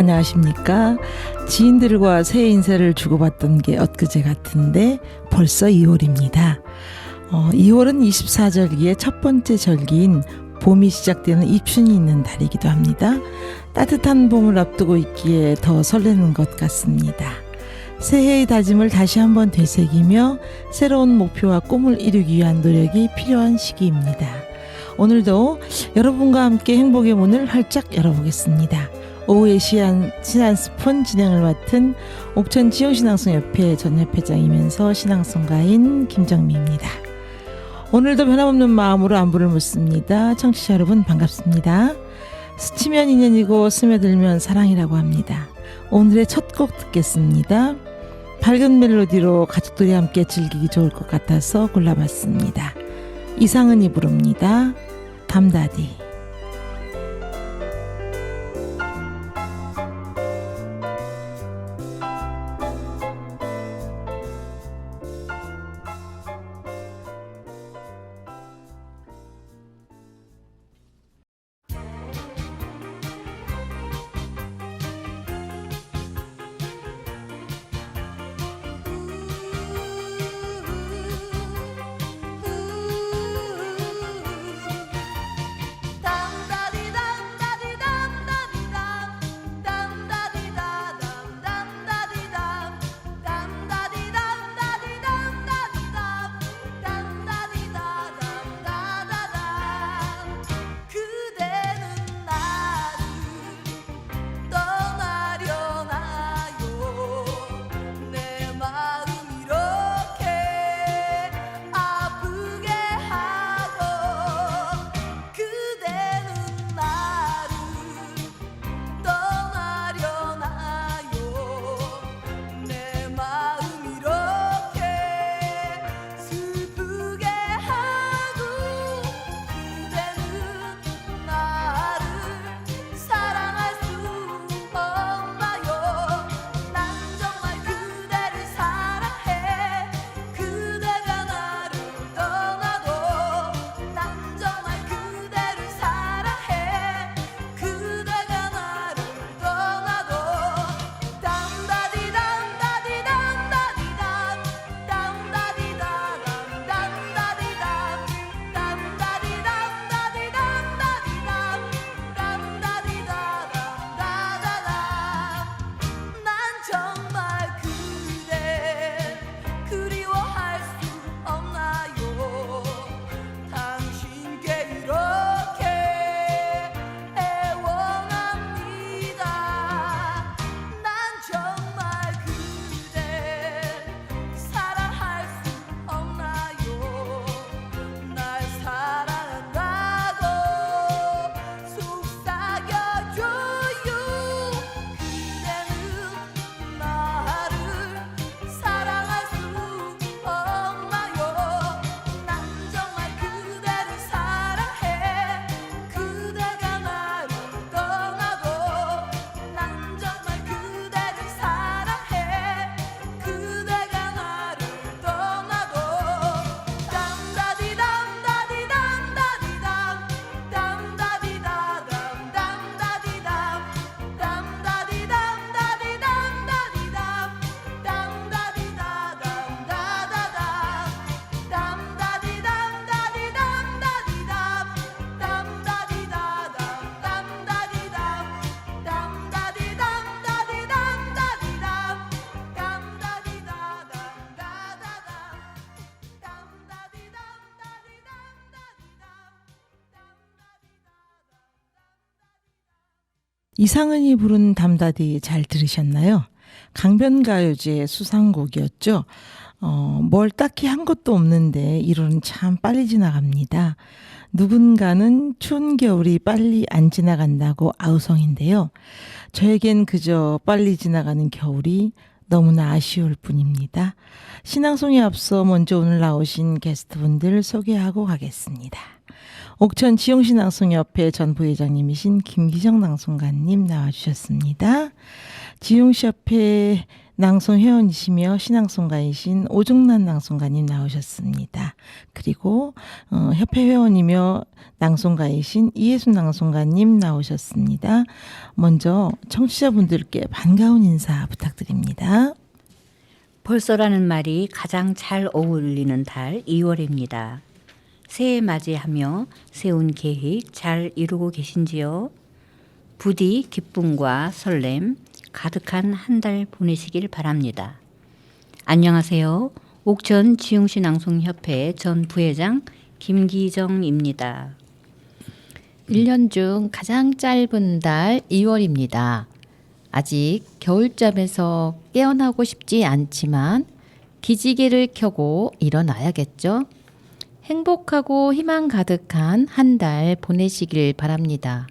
안녕하십니까. 지인들과 새해 인사를 주고받던 게 엊그제 같은데 벌써 2월입니다. 2월은 24절기의 첫 번째 절기인 봄이 시작되는 입춘이 있는 달이기도 합니다. 따뜻한 봄을 앞두고 있기에 더 설레는 것 같습니다. 새해의 다짐을 다시 한번 되새기며 새로운 목표와 꿈을 이루기 위한 노력이 필요한 시기입니다. 오늘도 여러분과 함께 행복의 문을 활짝 열어보겠습니다. 오후에 신한스푼 진행을 맡은 옥천 지용신앙송협회 전 협회장이면서 신앙송가인 김정미입니다. 오늘도 변함없는 마음으로 안부를 묻습니다. 청취자 여러분 반갑습니다. 스치면 인연이고 스며들면 사랑이라고 합니다. 오늘의 첫 곡 듣겠습니다. 밝은 멜로디로 가족들이 함께 즐기기 좋을 것 같아서 골라봤습니다. 이상은이 부릅니다. 담다디. 이상은이 부른 담다디 잘 들으셨나요? 강변가요제의 수상곡이었죠. 뭘 딱히 한 것도 없는데 1월은 참 빨리 지나갑니다. 누군가는 추운 겨울이 빨리 안 지나간다고 아우성인데요. 저에겐 그저 빨리 지나가는 겨울이 너무나 아쉬울 뿐입니다. 신앙송에 앞서 먼저 오늘 나오신 게스트분들 소개하고 가겠습니다. 옥천 지용신앙송협회 전 부회장님이신 김기정 낭송가님 나와주셨습니다. 지용시협회 낭송 회원이시며 신앙송가이신 오중란 낭송가님 나오셨습니다. 그리고 협회 회원이며 낭송가이신 이예순 낭송가님 나오셨습니다. 먼저 청취자분들께 반가운 인사 부탁드립니다. 벌써라는 말이 가장 잘 어울리는 달 2월입니다. 새해 맞이하며 세운 계획 잘 이루고 계신지요? 부디 기쁨과 설렘 가득한 한 달 보내시길 바랍니다. 안녕하세요. 옥천 지용시 낭송협회 전 부회장 김기정입니다. 1년 중 가장 짧은 달 2월입니다. 아직 겨울잠에서 깨어나고 싶지 않지만 기지개를 켜고 일어나야겠죠? 행복하고 희망 가득한 한 달 보내시길 바랍니다.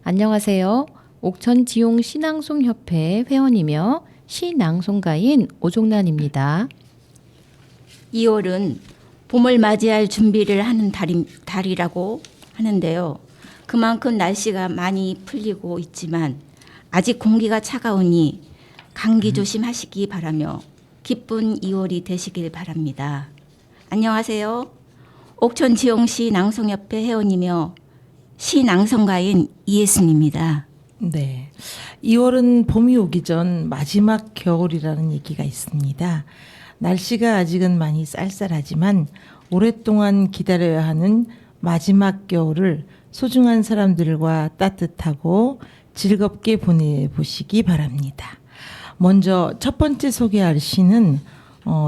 안녕하세요. 옥천 지용 시낭송협회 회원이며 시낭송가인 오종란입니다. 2월은 봄을 맞이할 준비를 하는 달이라고 하는데요. 그만큼 날씨가 많이 풀리고 있지만 아직 공기가 차가우니 감기 조심하시기 바라며 기쁜 2월이 되시길 바랍니다. 안녕하세요. 옥천 지용시 낭송협회 회원이며 시낭송가인 이예순입니다. 네. 2월은 봄이 오기 전 마지막 겨울이라는 얘기가 있습니다. 날씨가 아직은 많이 쌀쌀하지만 오랫동안 기다려야 하는 마지막 겨울을 소중한 사람들과 따뜻하고 즐겁게 보내보시기 바랍니다. 먼저 첫 번째 소개할 시는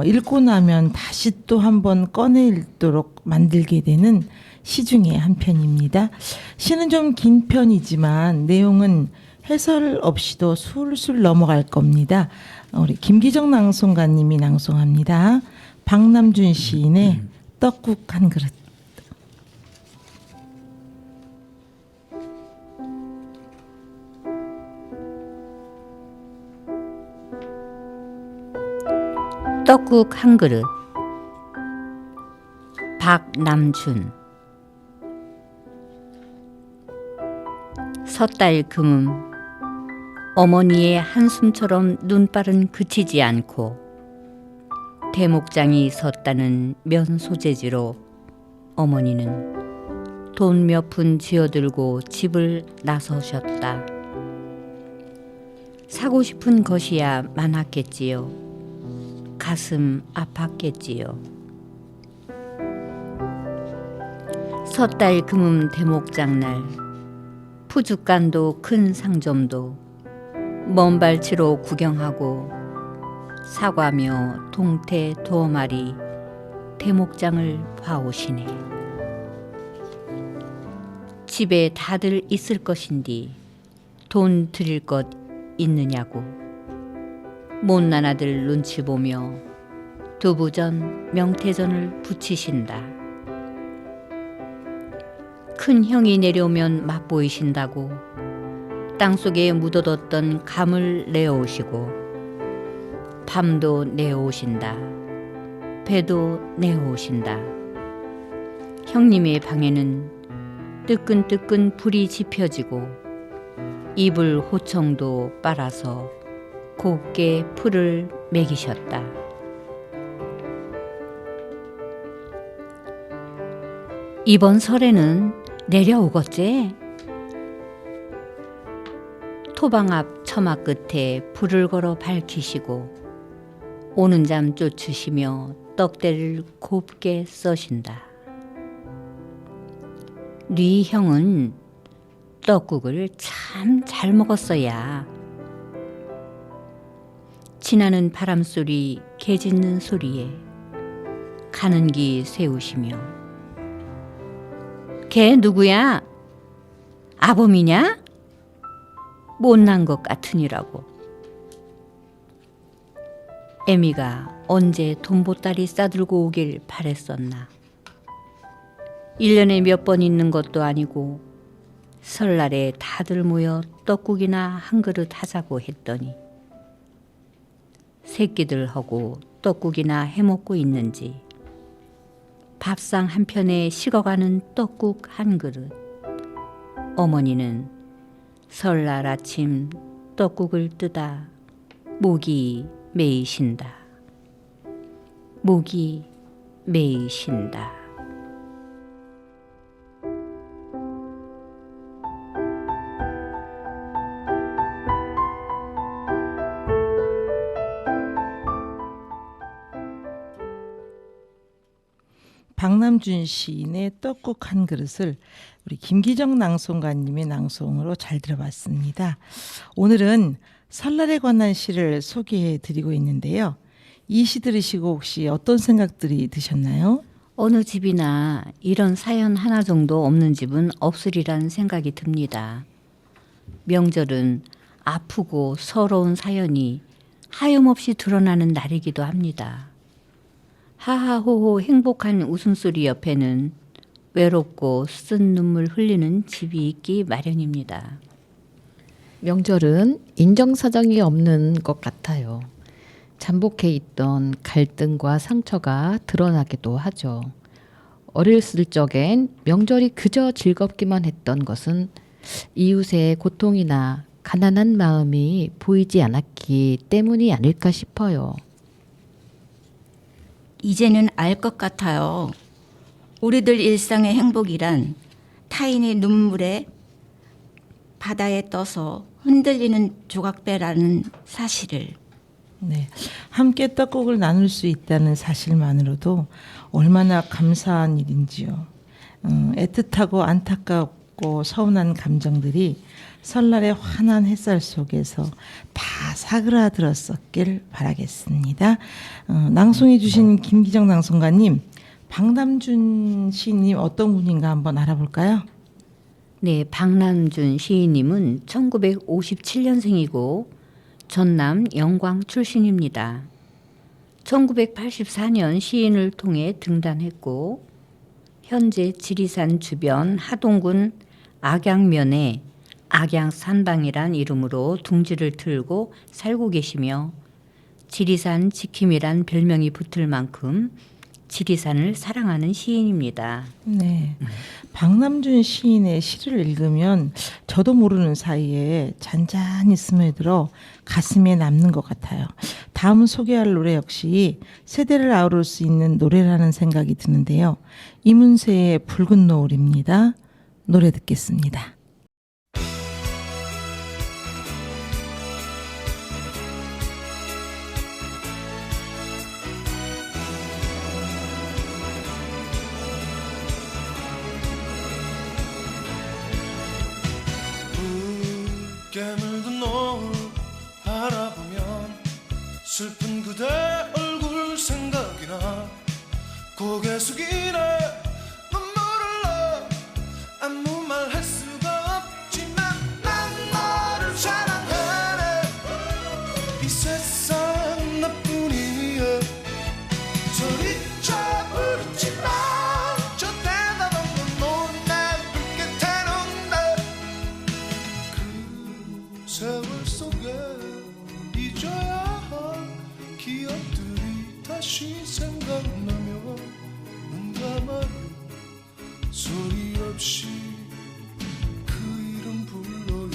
읽고 나면 다시 또 한번 꺼내 읽도록 만들게 되는 시 중에 한 편입니다. 시는 좀 긴 편이지만 내용은 해설 없이도 술술 넘어갈 겁니다. 우리 김기정 낭송가님이 낭송합니다. 박남준 시인의 떡국 한 그릇. 떡국 한 그릇. 박남준. 섣달 금음 어머니의 한숨처럼 눈발은 그치지 않고 대목장이 섰다는 면 소재지로 어머니는 돈 몇 푼 쥐어들고 집을 나서셨다. 사고 싶은 것이야 많았겠지요. 가슴 아팠겠지요. 섣달 금음 대목장날 푸주간도 큰 상점도 먼 발치로 구경하고 사과며 동태 두어 마리 대목장을 봐오시네. 집에 다들 있을 것인디 돈 드릴 것 있느냐고 못난 아들 눈치 보며 두부전 명태전을 부치신다. 큰 형이 내려오면 맛보이신다고 땅속에 묻어뒀던 감을 내어오시고 밤도 내어오신다. 배도 내어오신다. 형님의 방에는 뜨끈뜨끈 불이 지펴지고 이불 호청도 빨아서 곱게 풀을 먹이셨다. 이번 설에는 내려오겠지? 토방 앞 처마 끝에 불을 걸어 밝히시고 오는 잠 쫓으시며 떡대를 곱게 써신다. 네 형은 떡국을 참 잘 먹었어야. 지나는 바람소리 개 짖는 소리에 가는 기 세우시며 걔 누구야? 아범이냐? 못난 것 같으니라고. 애미가 언제 돈보따리 싸들고 오길 바랬었나. 1년에 몇 번 있는 것도 아니고 설날에 다들 모여 떡국이나 한 그릇 하자고 했더니 새끼들하고 떡국이나 해먹고 있는지 밥상 한편에 식어가는 떡국 한 그릇. 어머니는 설날 아침 떡국을 뜨다 목이 메이신다. 목이 메이신다. 박남준 시인의 떡국 한 그릇을 우리 김기정 낭송가님의 낭송으로 잘 들어봤습니다. 오늘은 설날에 관한 시를 소개해 드리고 있는데요. 이 시 들으시고 혹시 어떤 생각들이 드셨나요? 어느 집이나 이런 사연 하나 정도 없는 집은 없으리란 생각이 듭니다. 명절은 아프고 서러운 사연이 하염없이 드러나는 날이기도 합니다. 하하호호 행복한 웃음소리 옆에는 외롭고 쓴 눈물 흘리는 집이 있기 마련입니다. 명절은 인정사정이 없는 것 같아요. 잠복해 있던 갈등과 상처가 드러나기도 하죠. 어렸을 적엔 명절이 그저 즐겁기만 했던 것은 이웃의 고통이나 가난한 마음이 보이지 않았기 때문이 아닐까 싶어요. 이제는 알 것 같아요. 우리들 일상의 행복이란 타인의 눈물에 바다에 떠서 흔들리는 조각배라는 사실을. 네, 함께 떡국을 나눌 수 있다는 사실만으로도 얼마나 감사한 일인지요. 애틋하고 안타깝고 서운한 감정들이 설날의 환한 햇살 속에서 다 사그라들었었길 바라겠습니다. 낭송해 주신 김기정 낭송가님, 박남준 시인님 어떤 분인가 한번 알아볼까요? 네, 박남준 시인님은 1957년생이고 전남 영광 출신입니다. 1984년 시인을 통해 등단했고 현재 지리산 주변 하동군 악양면에 악양산방이란 이름으로 둥지를 틀고 살고 계시며 지리산 지킴이란 별명이 붙을 만큼 지리산을 사랑하는 시인입니다. 네, 박남준 시인의 시를 읽으면 저도 모르는 사이에 잔잔히 스며들어 가슴에 남는 것 같아요. 다음 소개할 노래 역시 세대를 아우를 수 있는 노래라는 생각이 드는데요. 이문세의 붉은 노을입니다. 노래 듣겠습니다. 깨물든 노을 바라보면 슬픈 그대 얼굴 생각이 나 고개 숙이네 눈물을 나 아무 말 할 수가 없지만 난 너를 사랑하네 이 세상 나뿐이야 소리쳐 부르지마 저 대답한 건 너날 붉게 태는데 세월 속에 잊어야 할 기억들이 다시 생각나며 눈 감아요 소리 없이 그 이름 불러요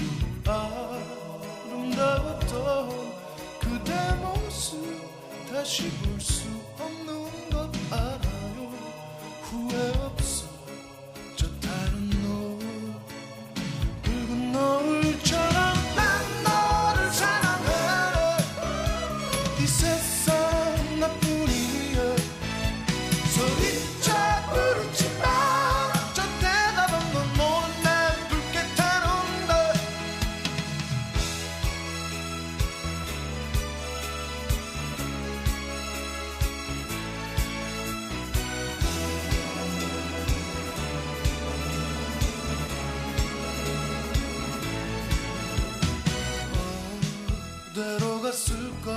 아름다웠던 그대 모습 다시 볼 수 없는 것 알아요 후회 없어 저 다른 노을 붉은 노을처럼 난 너를 사랑해 이 세상 나뿐이야 소리쳐 부르지마 저 대답한 건 너날 붉게 타는데 어디로 갔을까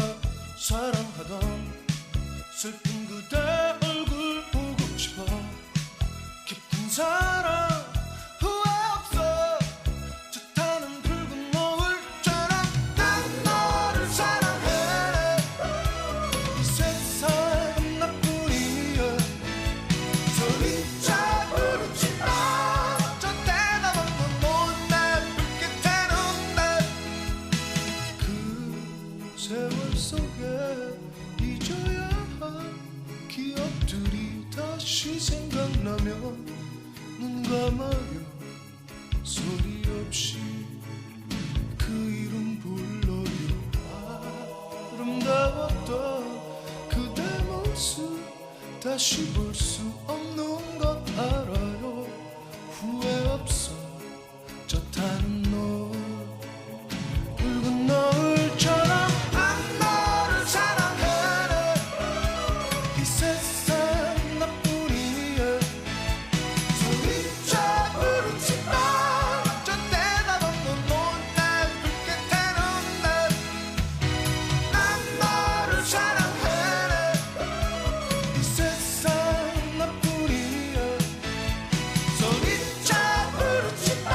사랑하던 슬픈 그대 얼굴 보고 싶어 깊은 사랑 후회 없어 저 타는 붉은 노을처럼 난 너를 사랑해 이 세상 나뿐이야 소리쳐 부르지마 저 대답한 건 너날 붉게 태는데 그 세월 속에 아름다웠던 그대 모습 다시 볼 수 없는 것 알아요. 후회 없어 저 타는 노을 붉은 노을처럼 난 너를 사랑해. 이 세상 나뿐이야. 소리쳐 부르지 마. 저 대답없는 못난 불빛에는 난 너를 사랑해. 이 세상 나뿐이야. 소리쳐 부르지 마.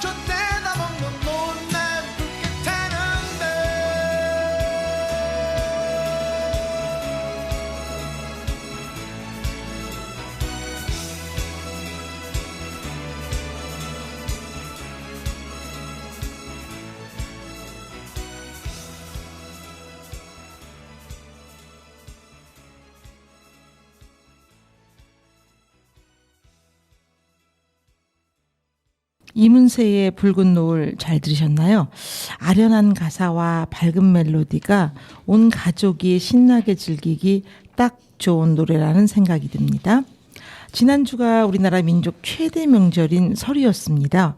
저 대답없는 못난 불빛에는 이문세의 붉은 노을 잘 들으셨나요? 아련한 가사와 밝은 멜로디가 온 가족이 신나게 즐기기 딱 좋은 노래라는 생각이 듭니다. 지난주가 우리나라 민족 최대 명절인 설이었습니다.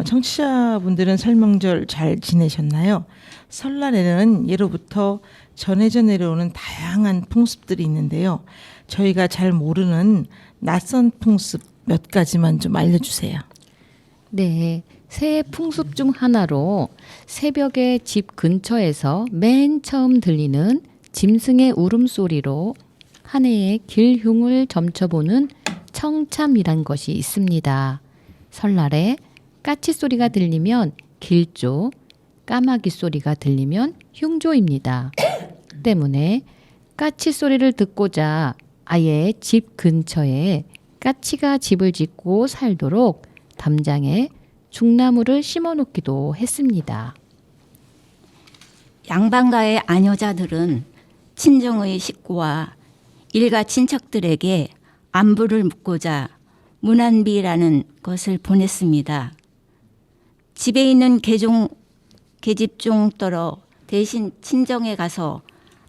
청취자분들은 설 명절 잘 지내셨나요? 설날에는 예로부터 전해져 내려오는 다양한 풍습들이 있는데요. 저희가 잘 모르는 낯선 풍습 몇 가지만 좀 알려주세요. 네, 새해 풍습 중 하나로 새벽에 집 근처에서 맨 처음 들리는 짐승의 울음소리로 한 해의 길흉을 점쳐보는 청참이란 것이 있습니다. 설날에 까치 소리가 들리면 길조, 까마귀 소리가 들리면 흉조입니다. 때문에 까치 소리를 듣고자 아예 집 근처에 까치가 집을 짓고 살도록 담장에 중나무를 심어놓기도 했습니다. 양반가의 아녀자들은 친정의 식구와 일가 친척들에게 안부를 묻고자 문안비라는 것을 보냈습니다. 집에 있는 계집종 떨어 대신 친정에 가서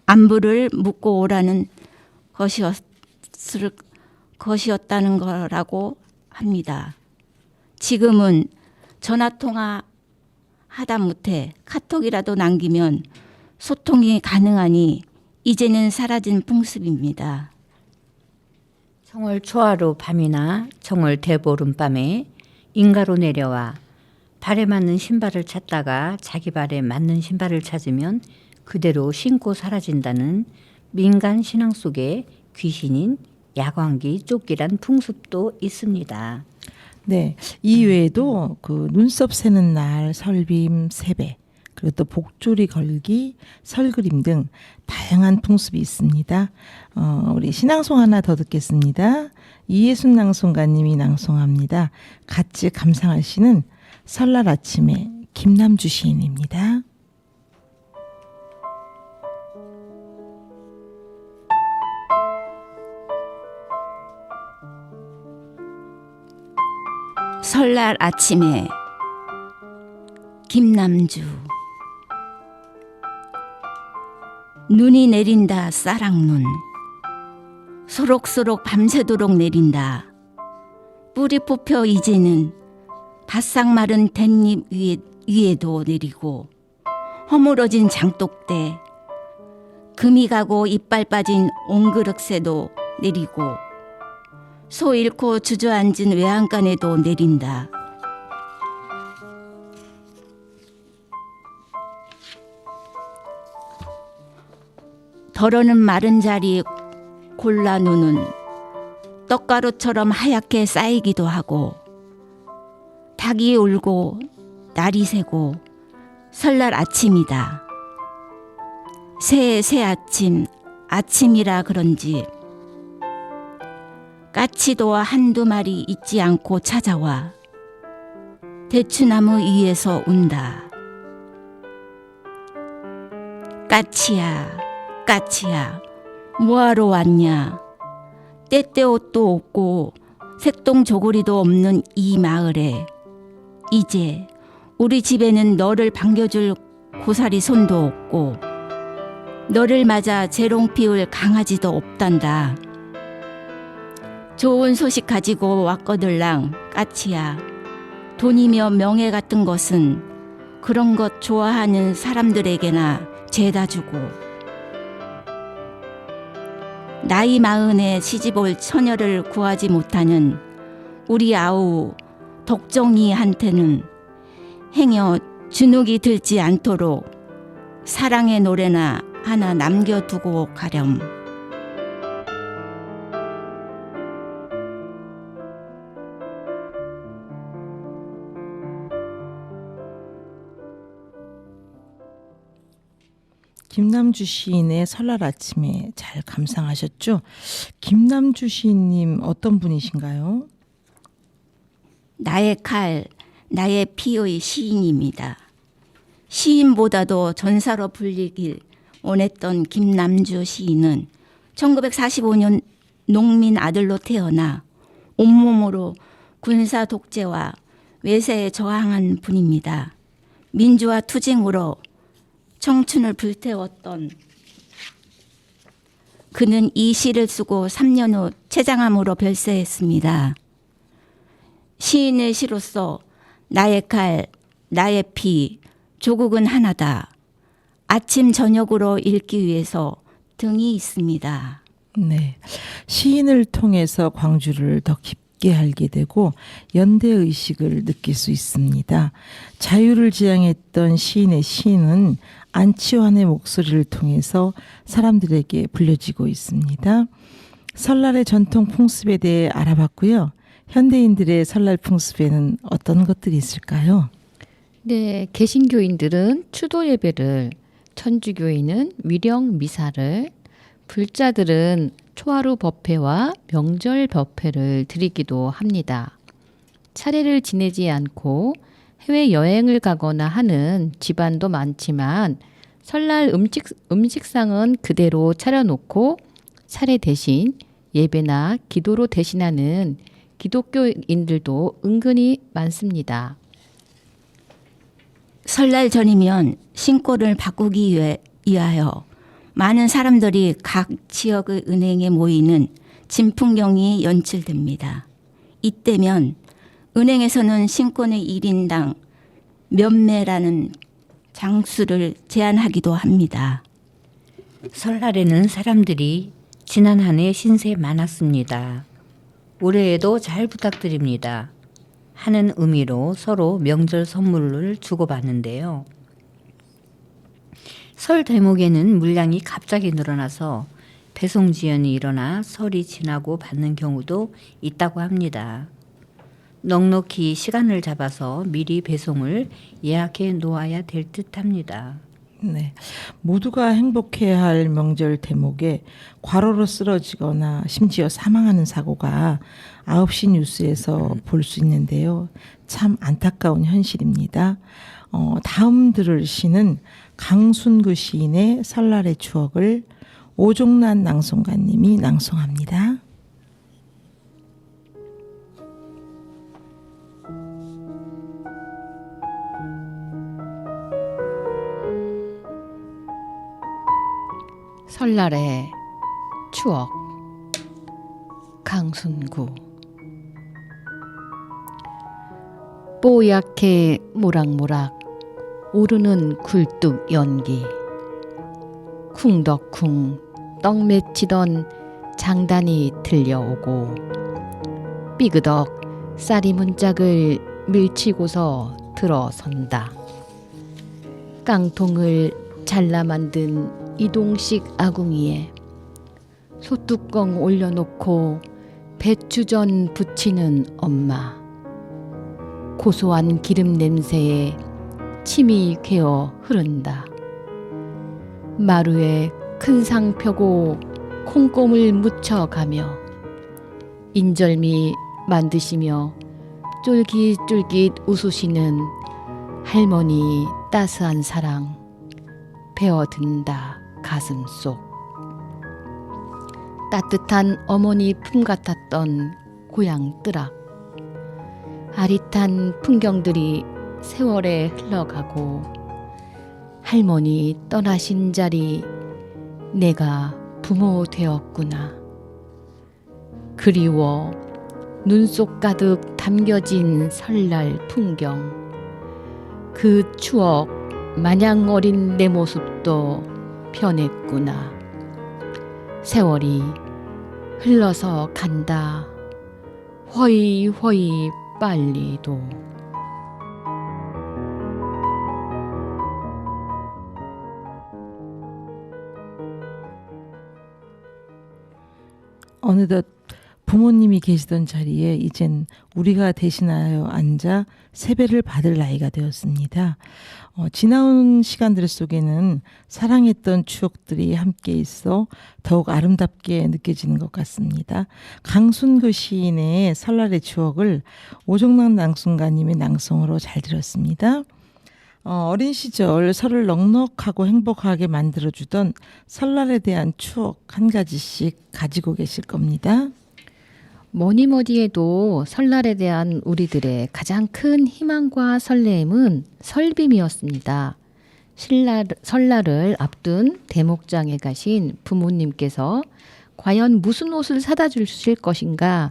안부를 묻고 오라는 것이었다는 거라고 합니다. 지금은 전화통화 하다못해 카톡이라도 남기면 소통이 가능하니 이제는 사라진 풍습입니다. 정월 초하루 밤이나 정월 대보름밤에 인가로 내려와 발에 맞는 신발을 찾다가 자기 발에 맞는 신발을 찾으면 그대로 신고 사라진다는 민간 신앙 속에 귀신인 야광기 쫓기란 풍습도 있습니다. 네, 이 외에도 그 눈썹 새는 날, 설빔, 세배, 그리고 또 복조리 걸기, 설그림 등 다양한 풍습이 있습니다. 우리 신앙송 하나 더 듣겠습니다. 이예순 낭송가님이 낭송합니다. 같이 감상하시는 설날 아침에 김남주 시인입니다. 설날 아침에 김남주. 눈이 내린다 쌀랑눈. 소록소록 밤새도록 내린다. 뿌리 뽑혀 이제는 바싹 마른 댄잎 위에도 내리고 허물어진 장독대, 금이 가고 이빨 빠진 옹그릇새도 내리고 소 잃고 주저앉은 외양간에도 내린다. 덜어는 마른 자리 골라 누는 떡가루처럼 하얗게 쌓이기도 하고 닭이 울고 날이 새고 설날 아침이다. 새 아침, 아침이라 그런지 까치도 한두 마리 잊지 않고 찾아와 대추나무 위에서 운다. 까치야, 까치야, 뭐하러 왔냐? 때때 옷도 없고 색동저고리도 없는 이 마을에 이제 우리 집에는 너를 반겨줄 고사리 손도 없고 너를 맞아 재롱 피울 강아지도 없단다. 좋은 소식 가지고 왔거들랑 까치야. 돈이며 명예 같은 것은 그런 것 좋아하는 사람들에게나 죄다 주고 나이 마흔에 시집올 처녀를 구하지 못하는 우리 아우 덕정이한테는 행여 주눅이 들지 않도록 사랑의 노래나 하나 남겨두고 가렴. 김남주 시인의 설날 아침에 잘 감상하셨죠? 김남주 시인님 어떤 분이신가요? 나의 칼, 나의 피의 시인입니다. 시인보다도 전사로 불리길 원했던 김남주 시인은 1945년 농민 아들로 태어나 온몸으로 군사 독재와 외세에 저항한 분입니다. 민주화 투쟁으로 청춘을 불태웠던 그는 이 시를 쓰고 3년 후 췌장암으로 별세했습니다. 시인의 시로서 나의 칼, 나의 피, 조국은 하나다. 아침 저녁으로 읽기 위해서 등이 있습니다. 네, 시인을 통해서 광주를 더 깊게 알게 되고 연대의식을 느낄 수 있습니다. 자유를 지향했던 시인의 시는 안치환의 목소리를 통해서 사람들에게 불려지고 있습니다. 설날의 전통 풍습에 대해 알아봤고요. 현대인들의 설날 풍습에는 어떤 것들이 있을까요? 네, 개신교인들은 추도 예배를, 천주교인은 위령 미사를, 불자들은 초하루 법회와 명절 법회를 드리기도 합니다. 차례를 지내지 않고 해외 여행을 가거나 하는 집안도 많지만 설날 음식상은 그대로 차려놓고 차례 대신 예배나 기도로 대신하는 기독교인들도 은근히 많습니다. 설날 전이면 신고를 바꾸기 위하여 많은 사람들이 각 지역의 은행에 모이는 진풍경이 연출됩니다. 이때면 은행에서는 신권의 1인당 몇 매라는 장수를 제한하기도 합니다. 설날에는 사람들이 지난 한 해 신세 많았습니다. 올해에도 잘 부탁드립니다 하는 의미로 서로 명절 선물을 주고받는데요. 설 대목에는 물량이 갑자기 늘어나서 배송 지연이 일어나 설이 지나고 받는 경우도 있다고 합니다. 넉넉히 시간을 잡아서 미리 배송을 예약해 놓아야 될 듯합니다. 네, 모두가 행복해야 할 명절 대목에 과로로 쓰러지거나 심지어 사망하는 사고가 9시 뉴스에서 볼 수 있는데요. 참 안타까운 현실입니다. 다음 들을 시는 강순구 시인의 설날의 추억을 오종란 낭송가님이 낭송합니다. 설날의 추억 강순구 뽀얗게 모락모락 오르는 굴뚝 연기 쿵덕쿵 떡 맺히던 장단이 들려오고 삐그덕 쌀이 문짝을 밀치고서 들어선다. 깡통을 잘라 만든 이동식 아궁이에 소뚜껑 올려놓고 배추전 부치는 엄마. 고소한 기름 냄새에 침이 괴어 흐른다. 마루에 큰 상 펴고 콩고물 묻혀가며 인절미 만드시며 쫄깃쫄깃 웃으시는 할머니 따스한 사랑 배어든다 가슴 속. 따뜻한 어머니 품 같았던 고향 뜨락. 아릿한 풍경들이 세월에 흘러가고 할머니 떠나신 자리 내가 부모 되었구나. 그리워 눈 속 가득 담겨진 설날 풍경. 그 추억 마냥 어린 내 모습도 변했구나. 세월이 흘러서 간다. 허이 빨리도. 어느덧 부모님이 계시던 자리에 이젠 우리가 대신하여 앉아 세배를 받을 나이가 되었습니다. 지나온 시간들 속에는 사랑했던 추억들이 함께 있어 더욱 아름답게 느껴지는 것 같습니다. 강순그 시인의 설날의 추억을 오종락 낭송가님의 낭송으로 잘 들었습니다. 어린 시절 설을 넉넉하고 행복하게 만들어주던 설날에 대한 추억 한 가지씩 가지고 계실 겁니다. 뭐니 해도 설날에 대한 우리들의 가장 큰 희망과 설렘은 설빔이었습니다. 설날을 앞둔 대목장에 가신 부모님께서 과연 무슨 옷을 사다 주실 것인가,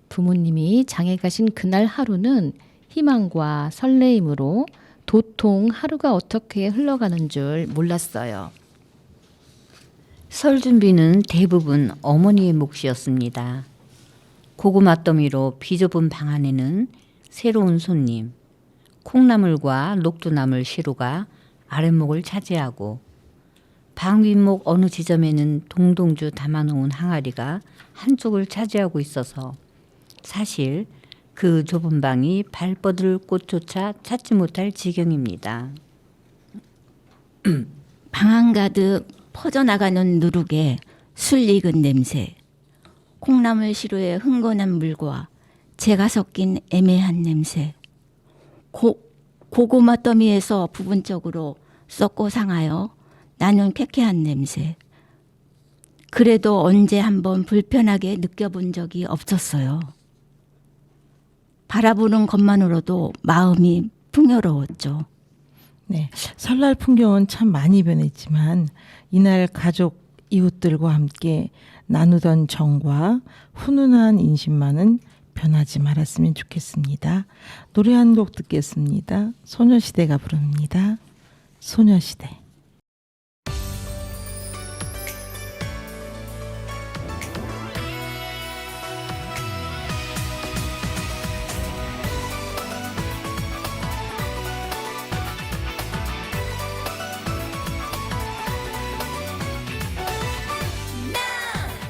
부모님이 장에 가신 그날 하루는 희망과 설레임으로 도통 하루가 어떻게 흘러가는 줄 몰랐어요. 설 준비는 대부분 어머니의 몫이었습니다. 고구마 더미로 비좁은 방 안에는 새로운 손님, 콩나물과 녹두나물 시루가 아랫목을 차지하고 방 윗목 어느 지점에는 동동주 담아놓은 항아리가 한쪽을 차지하고 있어서 사실 그 좁은 방이 발 뻗을 곳조차 찾지 못할 지경입니다. 방 한가득 퍼져나가는 누룩에 술 익은 냄새, 콩나물 시루의 흥건한 물과 재가 섞인 애매한 냄새, 고구마 더미에서 부분적으로 썩고 상하여 나는 쾌쾌한 냄새. 그래도 언제 한번 불편하게 느껴본 적이 없었어요. 바라보는 것만으로도 마음이 풍요로웠죠. 네, 설날 풍경은 참 많이 변했지만 이날 가족 이웃들과 함께 나누던 정과 훈훈한 인심만은 변하지 말았으면 좋겠습니다. 노래 한 곡 듣겠습니다. 소녀시대가 부릅니다. 소녀시대.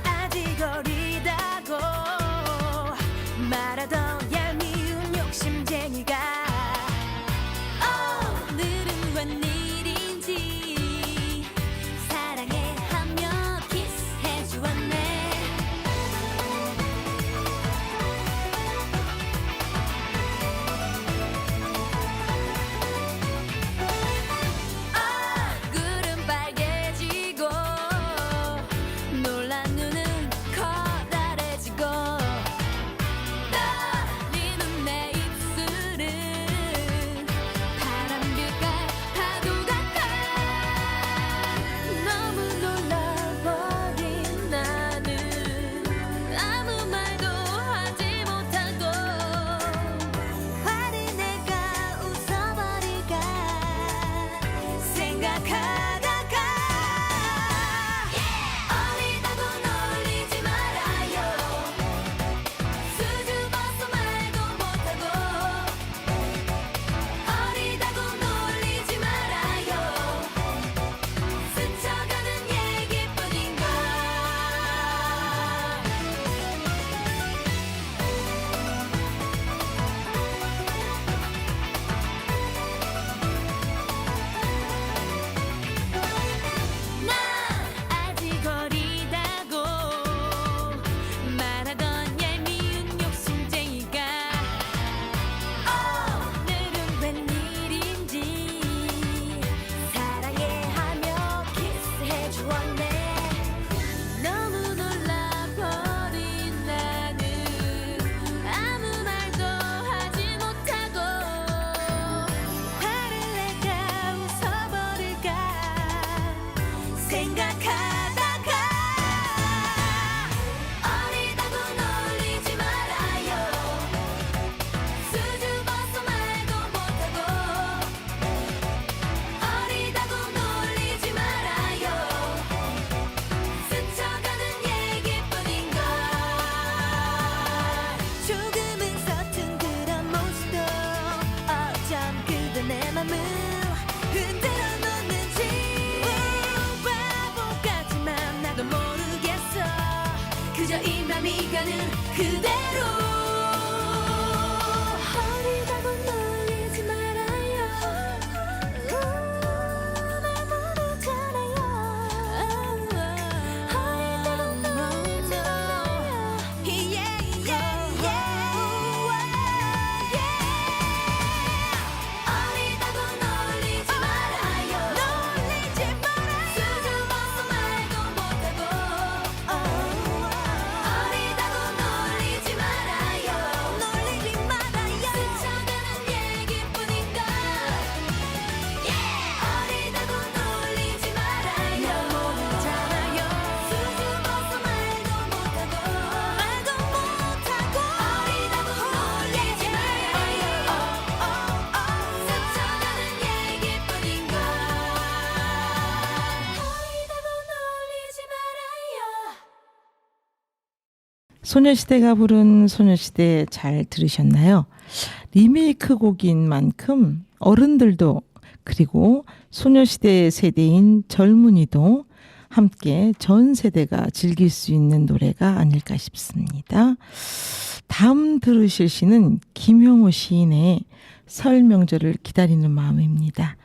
아직 어리다고 말하던 얄미운 욕심쟁이가 오늘은 웬일인지 사랑해 하며 키스해 주었네. 얼굴은 빨개지고 놀란 눈은 커다래지고 떨리는 내 입술은 바람길깔 파도 같아. 너무 놀라버린 나는 아무 말도 하지 못하고 화를 내가 웃어버릴까 생각하다가 어리다고 놀리지 말아요. 수줍어서 말도 못하고 어리다고 놀리지 말아요. 스쳐가는 얘기뿐인가. 난 아직 어리다고 말하던 얄미운 욕심쟁이가 오늘은 웬일인지 사랑해 하며 키스해 주었네. 너무 놀라버린 나는 아무 말도 하지 못하고 화를 내가 웃어버릴까 생각하다가 가는 그대로 어리다고 놀리지 말아요 날 모르잖아요 어리다고 놀리지 말아요 yeah, yeah, yeah. 어리다고 놀리지 말아요 놀리지 말아요 수줍어서 말도 못하고 어리다고 놀리지 말아요 놀리지 말아요 스쳐가는 얘기뿐인가 어리다고 놀리지 말아요 모르잖아요 수줍어서 말도 못하고 어리다고 놀리지 말아요 스쳐가는 얘기뿐인가 어리다고 놀리지 말아요 소녀시대가 부른 소녀시대 잘 들으셨나요? 리메이크 곡인 만큼 어른들도 그리고 소녀시대 세대인 젊은이도 함께 전 세대가 즐길 수 있는 노래가 아닐까 싶습니다. 다음 들으실 시는 김형호 시인의 설 명절을 기다리는 마음입니다.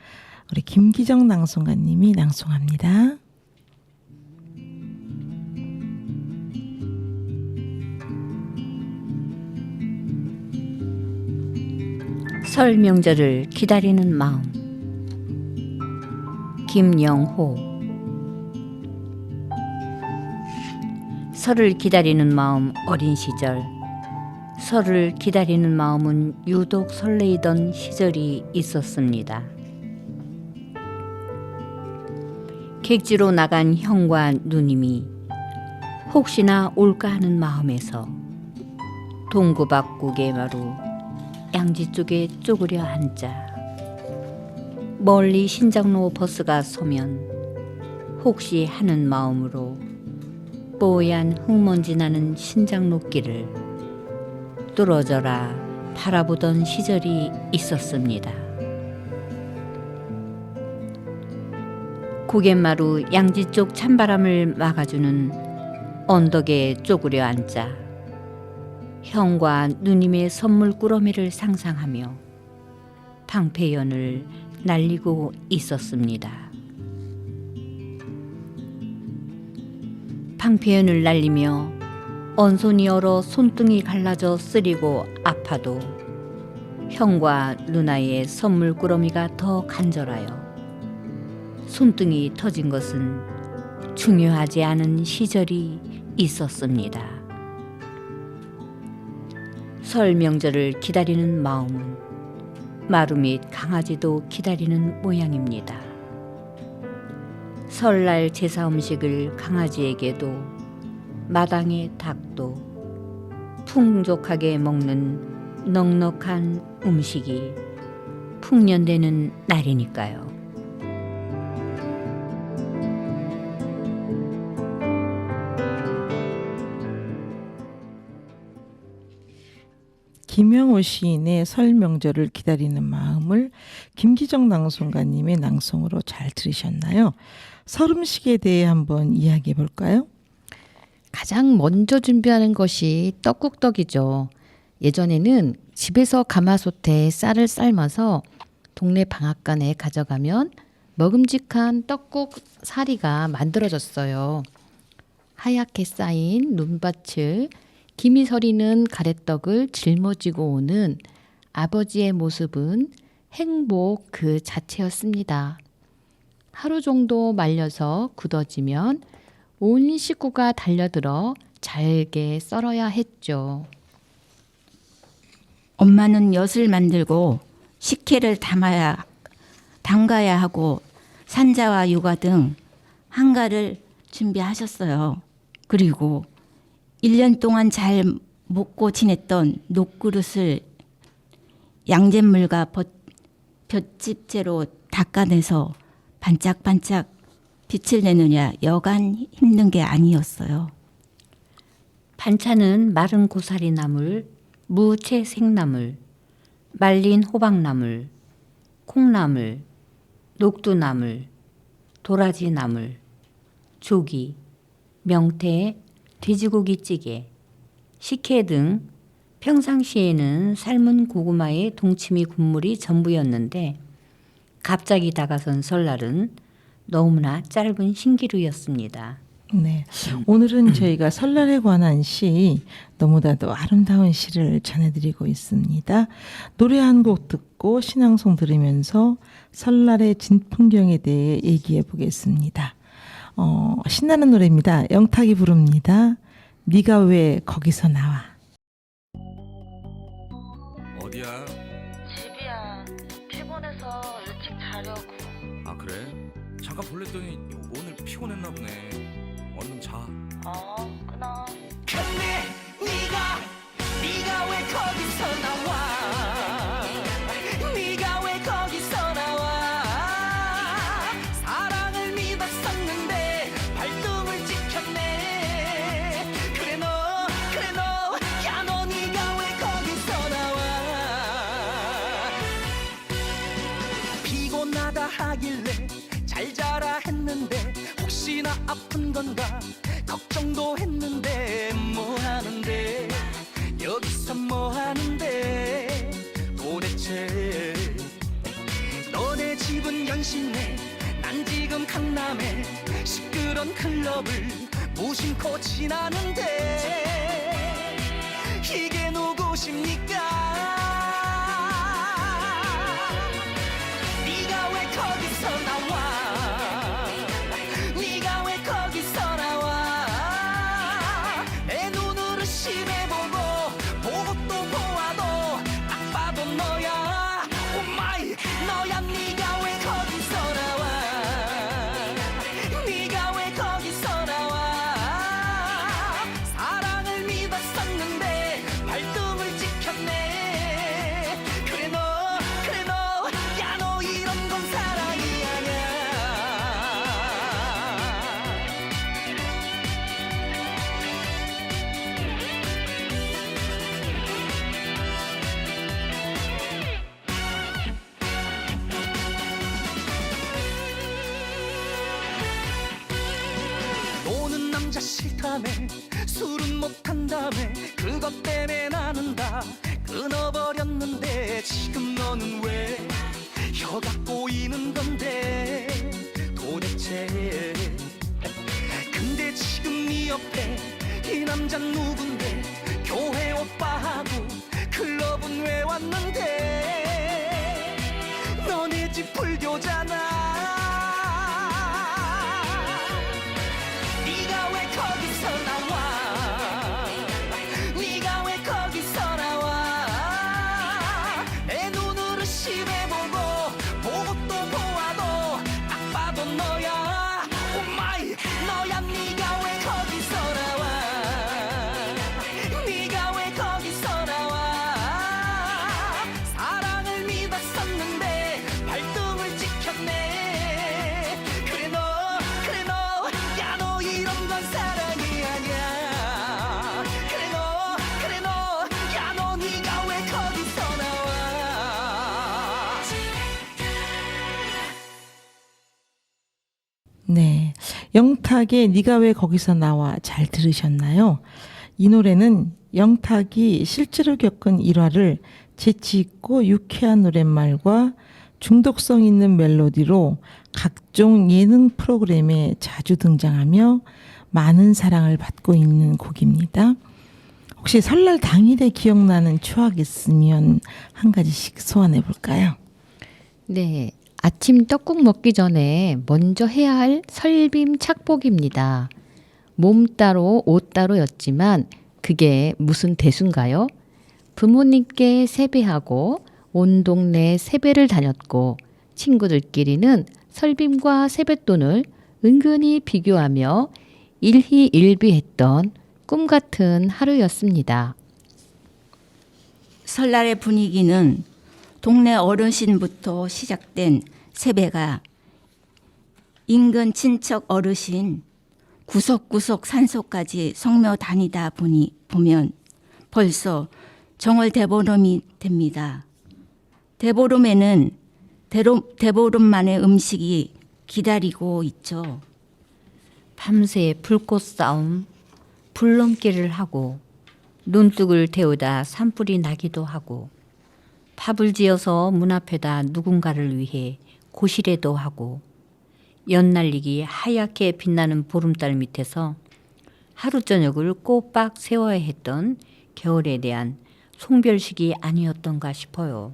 우리 김기정 낭송가님이 낭송합니다. 설 명절을 기다리는 마음. 김영호. 설을 기다리는 마음 어린 시절. 설을 기다리는 마음은 유독 설레이던 시절이 있었습니다. 객지로 나간 형과 누님이 혹시나 올까 하는 마음에서 동구 밖 개마루 양지 쪽에 쪼그려 앉아 멀리 신장로 버스가 서면 혹시 하는 마음으로 뽀얀 흙먼지 나는 신장로길을 뚫어져라 바라보던 시절이 있었습니다. 고갯마루 양지 쪽 찬바람을 막아주는 언덕에 쪼그려 앉아 형과 누님의 선물 꾸러미를 상상하며 방패연을 날리고 있었습니다. 방패연을 날리며 언손이 얼어 손등이 갈라져 쓰리고 아파도 형과 누나의 선물 꾸러미가 더 간절하여 손등이 터진 것은 중요하지 않은 시절이 있었습니다. 설 명절을 기다리는 마음은 마루 및 강아지도 기다리는 모양입니다. 설날 제사 음식을 강아지에게도 마당의 닭도 풍족하게 먹는 넉넉한 음식이 풍년되는 날이니까요. 김영호 시인의 설 명절을 기다리는 마음을 김기정 낭송가님의 낭송으로 잘 들으셨나요? 설 음식에 대해 한번 이야기해 볼까요? 가장 먼저 준비하는 것이 떡국떡이죠. 예전에는 집에서 가마솥에 쌀을 삶아서 동네 방앗간에 가져가면 먹음직한 떡국 사리가 만들어졌어요. 하얗게 쌓인 눈밭을 김이 서리는 가래떡을 짊어지고 오는 아버지의 모습은 행복 그 자체였습니다. 하루 정도 말려서 굳어지면 온 식구가 달려들어 잘게 썰어야 했죠. 엄마는 엿을 만들고 식혜를 담가야 하고 산자와 유과 등 한가를 준비하셨어요. 그리고 1년 동안 잘 먹고 지냈던 녹그릇을 양잿물과 볏짚채로 닦아내서 반짝반짝 빛을 내느냐 여간 힘든 게 아니었어요. 반찬은 마른 고사리 나물, 무채 생나물, 말린 호박나물, 콩나물, 녹두나물, 도라지나물, 조기, 명태, 돼지고기찌개, 식혜 등 평상시에는 삶은 고구마에 동치미 국물이 전부였는데 갑자기 다가선 설날은 너무나 짧은 신기루였습니다. 네. 오늘은 저희가 설날에 관한 시, 너무나도 아름다운 시를 전해드리고 있습니다. 노래 한 곡 듣고 신앙송 들으면서 설날의 진풍경에 대해 얘기해 보겠습니다. 신나는 노래입니다. 영탁이 부릅니다. 네가 왜 거기서 나와. 어디야? 집이야. 피곤해서 일찍 자려고. 아 그래? 잠깐 볼랬더니 오늘 피곤했나 보네. 얼른 자. 끊어. 근데 네가 왜 거기서 나와? 네가 왜 거기서 나와? 사랑을 믿었었는데 발등을 찍혔네. 그래 너 야 너 네가 왜 거기서 나와? 피곤하다 하길래 잘 자라 했는데 혹시나 아픈 건가 걱정도 했는데 뭐 하는데 여기서 뭐 하는데 도대체 너네 집은 연신내 난 지금 강남에 시끄러운 클럽을 무심코 지나는데 이게 누구십니까? 네가 왜 거기서 나와? 네가 왜 거기서 나와? 내 눈으로 심해보고 보고 또 보아도 딱 봐도 너야. 오마이 너야. 네가 왜 거기서 나와? 네가 왜 거기서 나와? 사랑을 믿었었는데 발등을 찍혔네. 그래 너 야 너 이런 건 사랑이 아냐. 노는 남자 싫다며 술은 못한다며 그것 때문에 나는 다 끊어버렸는데 지금 너는 왜 혀가 꼬이는 건데 도대체. 근데 지금 네 옆에 이 남자 누군데 교회 오빠하고 클럽은 왜 왔는데 너네 집 불교잖아. 네가 왜 거기서 나와? 네가 왜 거기서 나와? 내 눈으로 심해보고 보고 또 보아도 딱 봐도 너야. 오마이 너야. 네가 왜 거기서 나와? 네가 왜 거기서 나와? 사랑을 믿었었는데 발등을 찍혔네. 그래 너 야 너 이런 건 사랑이 아냐. 그래 너 야 너 네가 왜 거기서 나와? 네. 영탁의 네가 왜 거기서 나와 잘 들으셨나요? 이 노래는 영탁이 실제로 겪은 일화를 재치 있고 유쾌한 노랫말과 중독성 있는 멜로디로 각종 예능 프로그램에 자주 등장하며 많은 사랑을 받고 있는 곡입니다. 혹시 설날 당일에 기억나는 추억 있으면 한 가지씩 소환해 볼까요? 네, 아침 떡국 먹기 전에 먼저 해야 할 설빔 착복입니다. 몸 따로 옷 따로였지만 그게 무슨 대수인가요? 부모님께 세배하고 온 동네 세배를 다녔고 친구들끼리는 설빔과 세뱃돈을 은근히 비교하며 일희일비했던 꿈 같은 하루였습니다. 설날의 분위기는 동네 어르신부터 시작된 세배가 인근 친척 어르신 구석구석 산소까지 성묘 다니다 보면 벌써 정월 대보름이 됩니다. 대보름에는 대보름만의 음식이 기다리고 있죠. 밤새 불꽃 싸움, 불넘기를 하고 논둑을 태우다 산불이 나기도 하고 탑을 지어서 문 앞에다 누군가를 위해 고시래도 하고 연날리기 하얗게 빛나는 보름달 밑에서 하루 저녁을 꼬박 세워야 했던 겨울에 대한 송별식이 아니었던가 싶어요.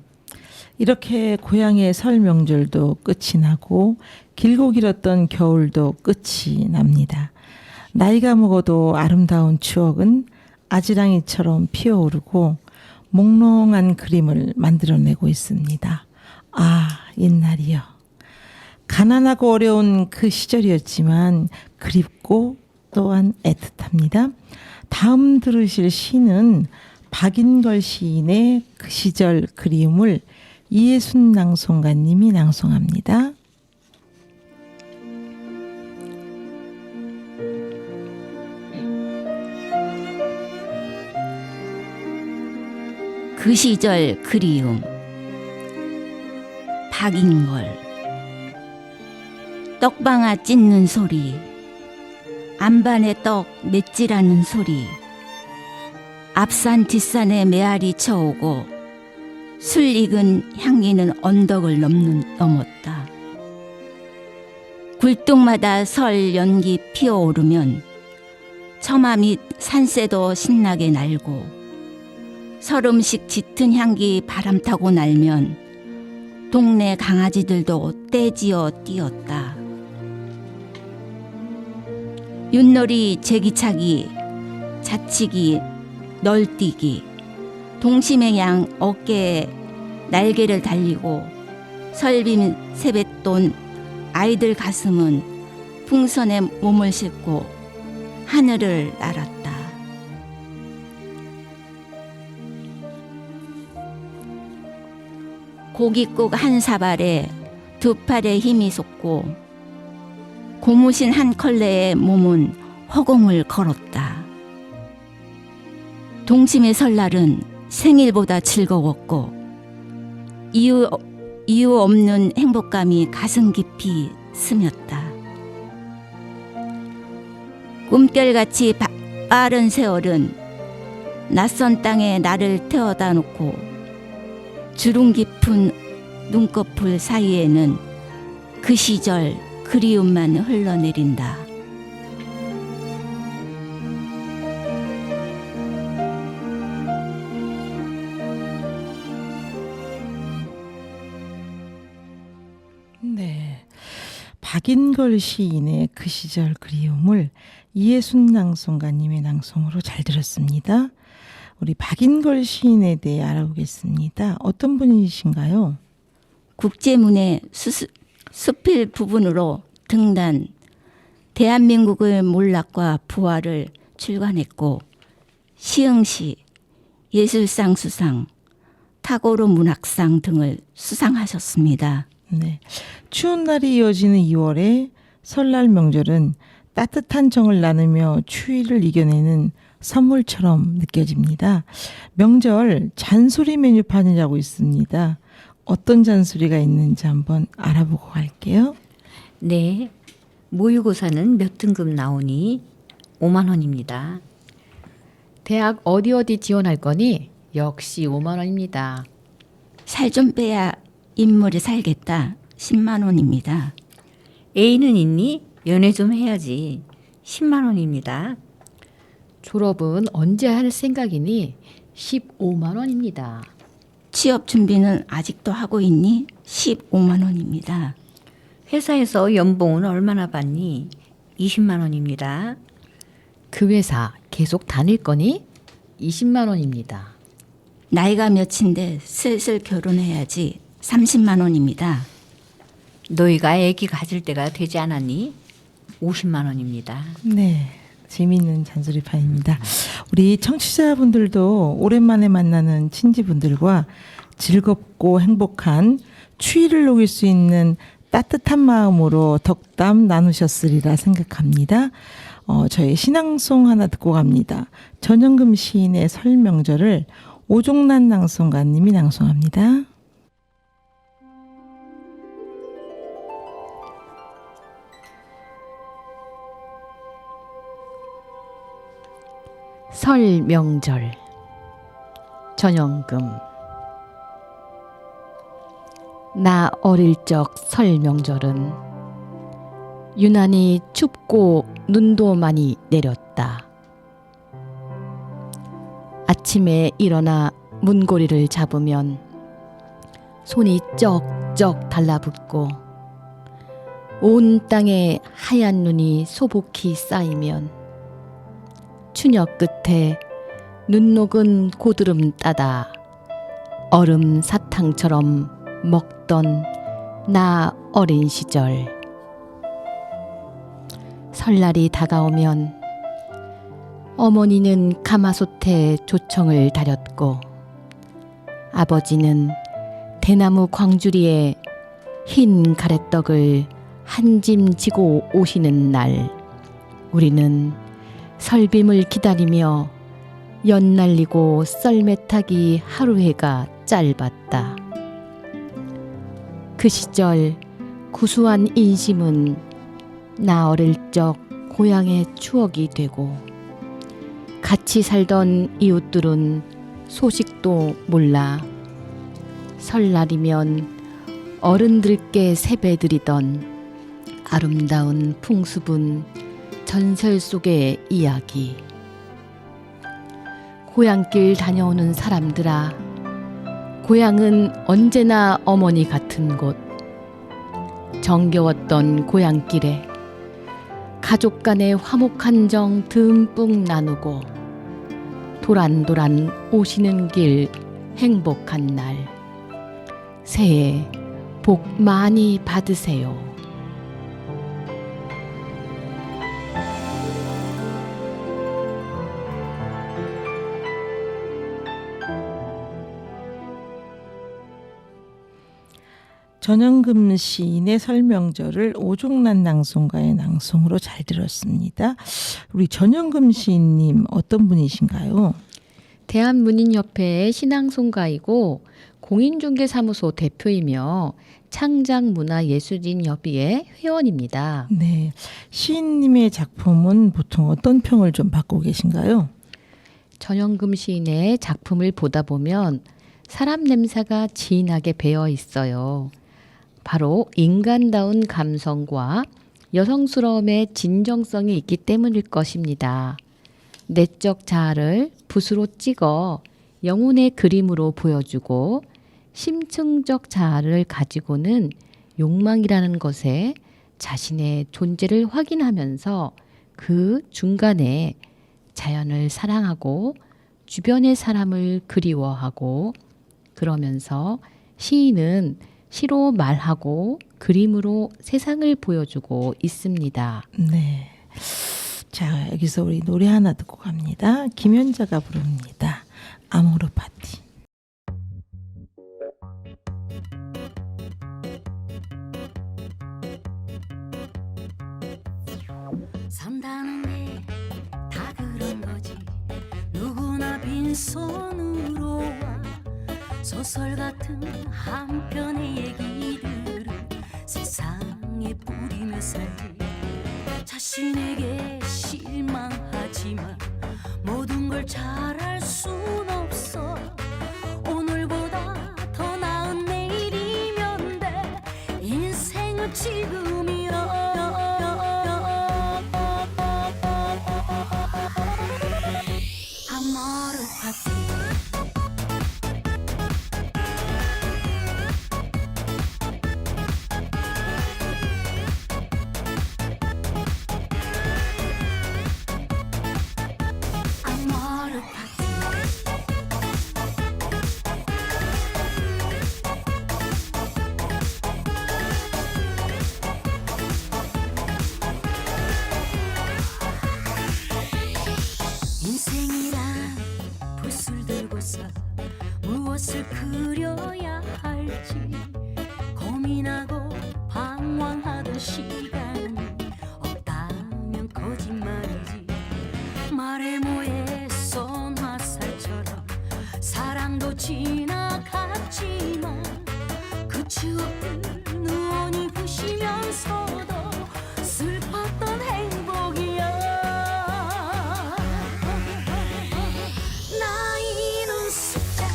이렇게 고향의 설 명절도 끝이 나고 길고 길었던 겨울도 끝이 납니다. 나이가 먹어도 아름다운 추억은 아지랑이처럼 피어오르고 몽롱한 그림을 만들어내고 있습니다. 아, 옛날이요. 가난하고 어려운 그 시절이었지만 그립고 또한 애틋합니다. 다음 들으실 시는 박인걸 시인의 그 시절 그리움을 이예순 낭송가님이 낭송합니다. 그 시절 그리움. 박인걸. 떡방아 찢는 소리, 안반에 떡 맷질하는 소리, 앞산 뒷산에 메아리 쳐오고 술 익은 향기는 언덕을 넘었다. 굴뚝마다 설 연기 피어오르면 처마 밑 산새도 신나게 날고 설 음식 짙은 향기 바람 타고 날면 동네 강아지들도 떼지어 뛰었다. 윷놀이, 제기차기, 자치기, 널뛰기, 동심의 양 어깨에 날개를 달리고 설빔 세뱃돈 아이들 가슴은 풍선에 몸을 싣고 하늘을 날았다. 고깃국 한 사발에 두 팔에 힘이 솟고 고무신 한 컬레에 몸은 허공을 걸었다. 동심의 설날은 생일보다 즐거웠고 이유 없는 행복감이 가슴 깊이 스몄다. 꿈결같이 빠른 세월은 낯선 땅에 나를 태워다 놓고 주름 깊은 눈꺼풀 사이에는 그 시절 그리움만 흘러내린다. 네, 박인걸 시인의 그 시절 그리움을 이예순 낭송가님의 낭송으로 잘 들었습니다. 우리 박인걸 시인에 대해 알아보겠습니다. 어떤 분이신가요? 국제문예 수필 부분으로 등단, 대한민국의 몰락과 부활을 출간했고 시흥시, 예술상 수상, 타고로 문학상 등을 수상하셨습니다. 네, 추운 날이 이어지는 2월에 설날 명절은 따뜻한 정을 나누며 추위를 이겨내는 선물처럼 느껴집니다. 명절 잔소리 메뉴판이라고 있습니다. 어떤 잔소리가 있는지 한번 알아보고 갈게요. 네, 모의고사는 몇 등급 나오니 5만 원입니다. 대학 어디 지원할 거니? 역시 5만 원입니다. 살 좀 빼야 인물이 살겠다. 10만 원입니다. 애인은 있니? 연애 좀 해야지. 10만 원입니다. 졸업은 언제 할 생각이니? 15만 원입니다. 취업 준비는 아직도 하고 있니? 15만 원입니다. 회사에서 연봉은 얼마나 받니? 20만 원입니다. 그 회사 계속 다닐 거니? 20만 원입니다. 나이가 몇인데 슬슬 결혼해야지. 30만 원입니다. 너희가 아기 가질 때가 되지 않았니? 50만 원입니다. 네, 재미있는 잔소리판입니다. 우리 청취자분들도 오랜만에 만나는 친지분들과 즐겁고 행복한 추위를 녹일 수 있는 따뜻한 마음으로 덕담 나누셨으리라 생각합니다. 저희 신앙송 하나 듣고 갑니다. 전영금 시인의 설 명절을 오종란 낭송가님이 낭송합니다. 설 명절. 전영금. 나 어릴 적 설 명절은 유난히 춥고 눈도 많이 내렸다. 아침에 일어나 문고리를 잡으면 손이 쩍쩍 달라붙고 온 땅에 하얀 눈이 소복히 쌓이면 추녀 끝에 눈 녹은 고드름 따다 얼음 사탕처럼 먹던 나 어린 시절. 설날이 다가오면 어머니는 가마솥에 조청을 다렸고 아버지는 대나무 광주리에 흰 가래떡을 한 짐 지고 오시는 날, 우리는 설빔을 기다리며 연날리고 썰매타기 하루 해가 짧았다. 그 시절 구수한 인심은 나 어릴 적 고향의 추억이 되고 같이 살던 이웃들은 소식도 몰라 설날이면 어른들께 세배드리던 아름다운 풍습은 전설 속의 이야기. 고향길 다녀오는 사람들아, 고향은 언제나 어머니 같은 곳. 정겨웠던 고향길에 가족 간의 화목한 정 듬뿍 나누고 도란도란 오시는 길 행복한 날. 새해 복 많이 받으세요. 전영금 시인의 설명절을 오종란 낭송가의 낭송으로 잘 들었습니다. 우리 전영금 시인님 어떤 분이신가요? 대한문인협회의 신앙송가이고 공인중개사무소 대표이며 창작문화예술인협의회 회원입니다. 네, 시인님의 작품은 보통 어떤 평을 좀 받고 계신가요? 전영금 시인의 작품을 보다 보면 사람 냄새가 진하게 배어 있어요. 바로 인간다운 감성과 여성스러움의 진정성이 있기 때문일 것입니다. 내적 자아를 붓으로 찍어 영혼의 그림으로 보여주고 심층적 자아를 가지고는 욕망이라는 것에 자신의 존재를 확인하면서 그 중간에 자연을 사랑하고 주변의 사람을 그리워하고 그러면서 시인은 시로 말하고 그림으로 세상을 보여주고 있습니다. 네. 자, 여기서 우리 노래 하나 듣고 갑니다. 김연자가 부릅니다. 아모르 파티. 산다는 게 다 그런 거지. 누구나 빈손으로 와 소설 같은 한 편의 얘기들을 세상에 뿌리며 살지. 자신에게 실망하지만 모든 걸 잘할 순 없어. 오늘보다 더 나은 내일이면 돼. 인생은 지금이야. 아모르 파티. 아모르 파티. 인생이란 붓을 들고서 무엇을 그려야 할지 고민하고 방황하던 시간이 없다면 거짓말이지. 말에 뭐에 쏜 화살처럼 사랑도 지나갔지만 그 추억들 누원이 부시면서도 슬펐던 행복이야. 나이는 숫자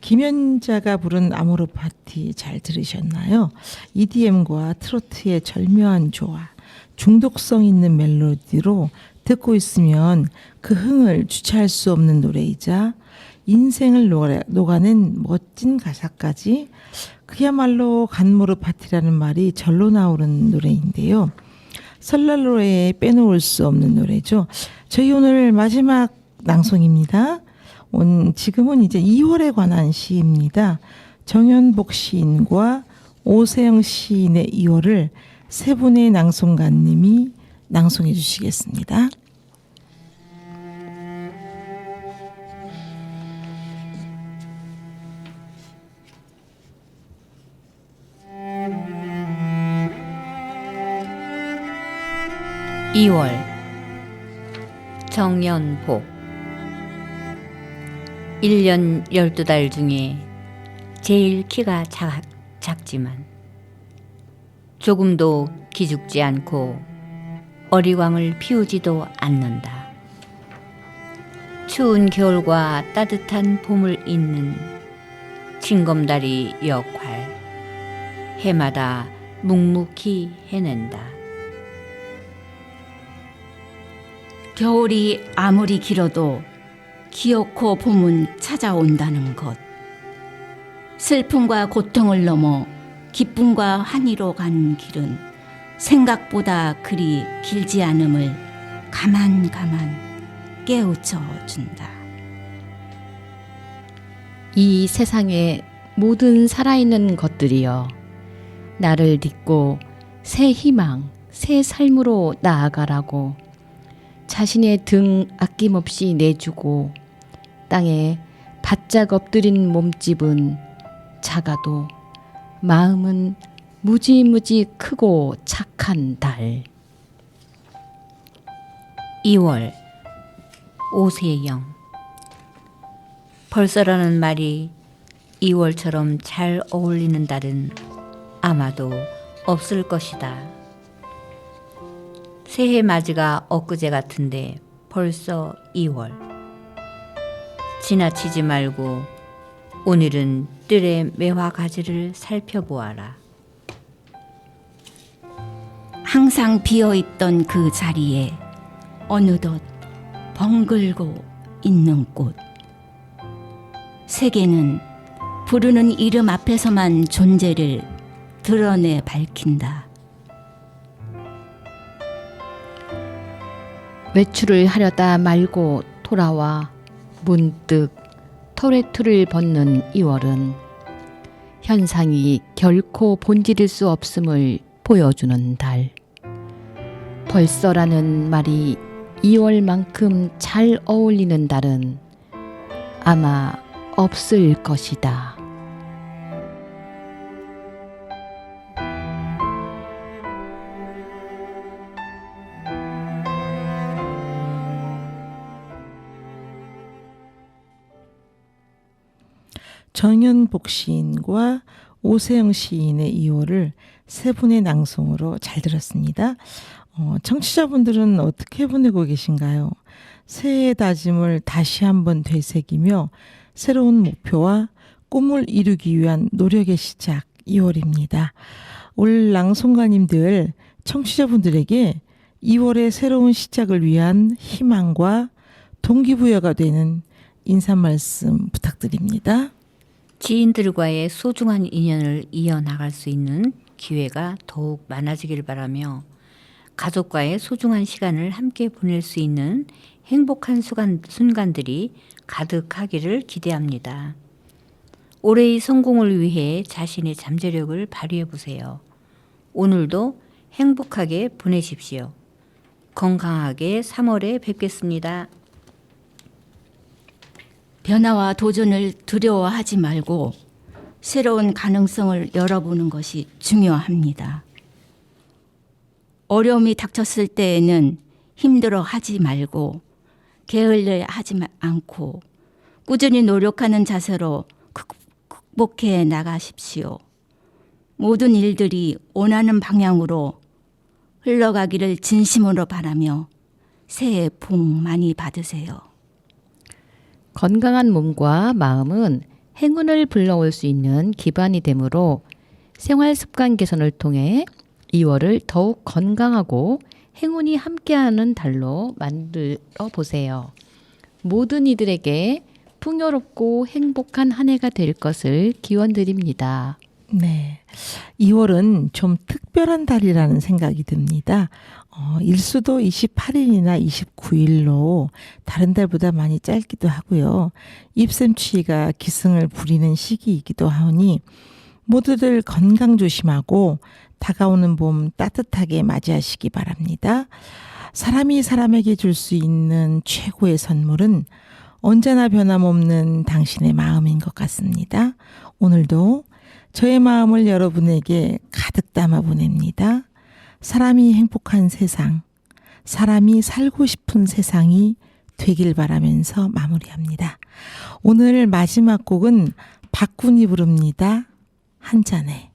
김연자가 부른 아모르 파티 잘 들으셨나요? EDM과 트로트의 절묘한 조화, 중독성 있는 멜로디로 듣고 있으면 그 흥을 주체할 수 없는 노래이자 인생을 녹아낸 멋진 가사까지, 그야말로 간모르 파티라는 말이 절로 나오는 노래인데요. 설날 노래에 빼놓을 수 없는 노래죠. 저희 오늘 마지막 낭송입니다. 지금은 이제 2월에 관한 시입니다. 정연복 시인과 오세영 시인의 2월을 세 분의 낭송가님이 낭송해 주시겠습니다. (2월) 정연복. 1년 12달 중에 제일 키가 작지만 조금도 기죽지 않고 어리광을 피우지도 않는다. 추운 겨울과 따뜻한 봄을 잇는 징검다리 역할, 해마다 묵묵히 해낸다. 겨울이 아무리 길어도 기어코 봄은 찾아온다는 것. 슬픔과 고통을 넘어 기쁨과 환희로 간 길은 생각보다 그리 길지 않음을 가만 깨우쳐 준다. 이 세상의 모든 살아있는 것들이여, 나를 딛고 새 희망, 새 삶으로 나아가라고 자신의 등 아낌없이 내주고, 땅에 바짝 엎드린 몸집은 작아도 마음은 무지무지 크고 착한 달. 2월 오세영. 벌써라는 말이 2월처럼 잘 어울리는 달은 아마도 없을 것이다. 새해 맞이가 엊그제 같은데 벌써 2월. 지나치지 말고 오늘은 뜰의 매화 가지를 살펴보아라. 항상 비어있던 그 자리에 어느덧 벙글고 있는 꽃. 세계는 부르는 이름 앞에서만 존재를 드러내 밝힌다. 외출을 하려다 말고 돌아와 문득 터레투를 벗는 2월은 현상이 결코 본질일 수 없음을 보여주는 달. 벌써라는 말이 2월만큼 잘 어울리는 달은 아마 없을 것이다. 정연복 시인과 오세영 시인의 2월을 세 분의 낭송으로 잘 들었습니다. 청취자분들은 어떻게 보내고 계신가요? 새해 다짐을 다시 한번 되새기며 새로운 목표와 꿈을 이루기 위한 노력의 시작 2월입니다. 올 낭송가님들, 청취자분들에게 2월의 새로운 시작을 위한 희망과 동기부여가 되는 인사 말씀 부탁드립니다. 지인들과의 소중한 인연을 이어나갈 수 있는 기회가 더욱 많아지길 바라며, 가족과의 소중한 시간을 함께 보낼 수 있는 행복한 순간들이 가득하기를 기대합니다. 올해의 성공을 위해 자신의 잠재력을 발휘해 보세요. 오늘도 행복하게 보내십시오. 건강하게 3월에 뵙겠습니다. 변화와 도전을 두려워하지 말고 새로운 가능성을 열어보는 것이 중요합니다. 어려움이 닥쳤을 때에는 힘들어하지 말고 게을러하지 않고 꾸준히 노력하는 자세로 극복해 나가십시오. 모든 일들이 원하는 방향으로 흘러가기를 진심으로 바라며 새해 복 많이 받으세요. 건강한 몸과 마음은 행운을 불러올 수 있는 기반이 되므로 생활 습관 개선을 통해 2월을 더욱 건강하고 행운이 함께하는 달로 만들어 보세요. 모든 이들에게 풍요롭고 행복한 한 해가 될 것을 기원드립니다. 네. 2월은 좀 특별한 달이라는 생각이 듭니다. 일수도 28일이나 29일로 다른 달보다 많이 짧기도 하고요. 잎샘추위가 기승을 부리는 시기이기도 하니 모두들 건강 조심하고 다가오는 봄 따뜻하게 맞이하시기 바랍니다. 사람이 사람에게 줄 수 있는 최고의 선물은 언제나 변함없는 당신의 마음인 것 같습니다. 오늘도 저의 마음을 여러분에게 가득 담아 보냅니다. 사람이 행복한 세상, 사람이 살고 싶은 세상이 되길 바라면서 마무리합니다. 오늘 마지막 곡은 박군이 부릅니다. 한 잔에.